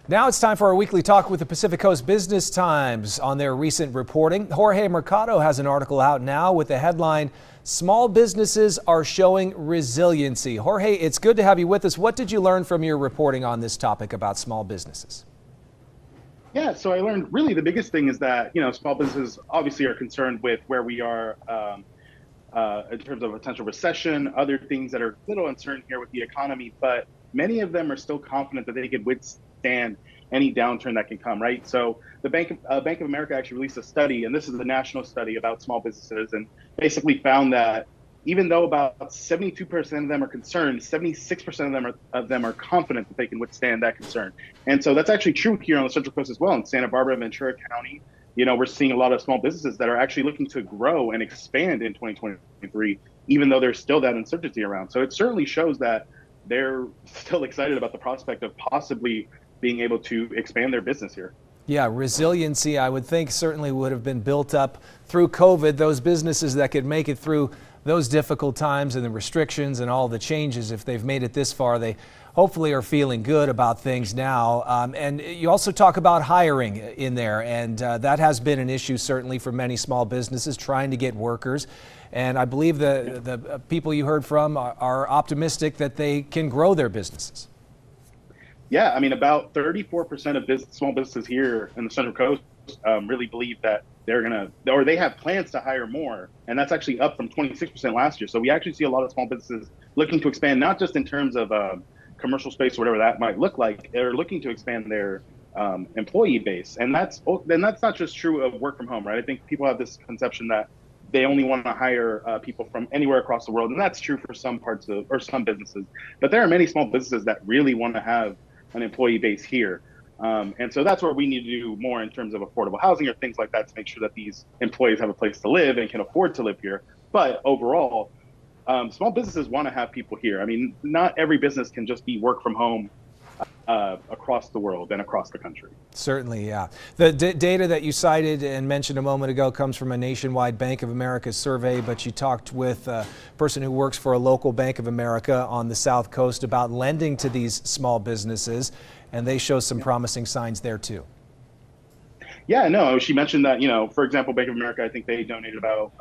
Now it's time for our weekly talk with the Pacific Coast Business Times on their recent reporting. Jorge Mercado has an article out now with the headline, "Small Businesses Are Showing Resiliency." Jorge, it's good to have you with us. What did you learn from your reporting on this topic about small businesses? Yeah, so I learned really the biggest thing is that, small businesses obviously are concerned with where we are in terms of potential recession, other things that are a little uncertain here with the economy, but many of them are still confident that they could withstand any downturn that can come, right? So the Bank of America actually released a study, and this is a national study about small businesses, and basically found that even though about 72% of them are concerned, 76% of them are confident that they can withstand that concern. And so that's actually true here on the Central Coast as well. In Santa Barbara, Ventura County, we're seeing a lot of small businesses that are actually looking to grow and expand in 2023, even though there's still that uncertainty around. So it certainly shows that they're still excited about the prospect of possibly being able to expand their business here. Yeah, resiliency, I would think, certainly would have been built up through COVID. Those businesses that could make it through those difficult times and the restrictions and all the changes, if they've made it this far, they hopefully are feeling good about things now. And you also talk about hiring in there, and that has been an issue certainly for many small businesses trying to get workers. And I believe the people you heard from are optimistic that they can grow their businesses. Yeah, I mean, about 34% of small businesses here in the Central Coast really believe that they have plans to hire more. And that's actually up from 26% last year. So we actually see a lot of small businesses looking to expand, not just in terms of commercial space or whatever that might look like. They're looking to expand their employee base. And that's not just true of work from home, right? I think people have this conception that they only want to hire people from anywhere across the world. And that's true for some some businesses. But there are many small businesses that really want to have an employee base here. And so that's where we need to do more in terms of affordable housing or things like that to make sure that these employees have a place to live and can afford to live here. But overall, small businesses want to have people here. I mean, not every business can just be work from home across the world and across the country. Certainly, yeah. The data that you cited and mentioned a moment ago comes from a nationwide Bank of America survey, but you talked with a person who works for a local Bank of America on the South Coast about lending to these small businesses, and they show some promising signs there too. Yeah, no, she mentioned that, for example, Bank of America, I think they donated about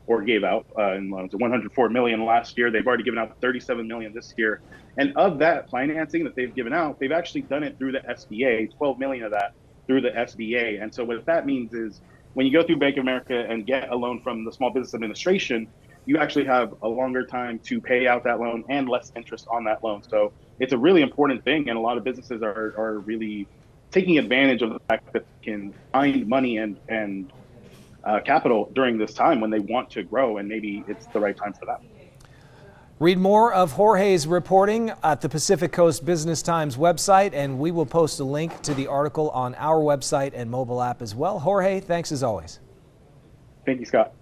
or gave out in loans 104 million last year. They've already given out 37 million this year. And of that financing that they've given out, they've actually done it through the SBA, 12 million of that through the SBA. And so what that means is when you go through Bank of America and get a loan from the Small Business Administration, you actually have a longer time to pay out that loan and less interest on that loan. So it's a really important thing. And a lot of businesses are really taking advantage of the fact that they can find money and capital during this time when they want to grow, and maybe it's the right time for that. Read more of Jorge's reporting at the Pacific Coast Business Times website, and we will post a link to the article on our website and mobile app as well. Jorge, thanks as always. Thank you, Scott.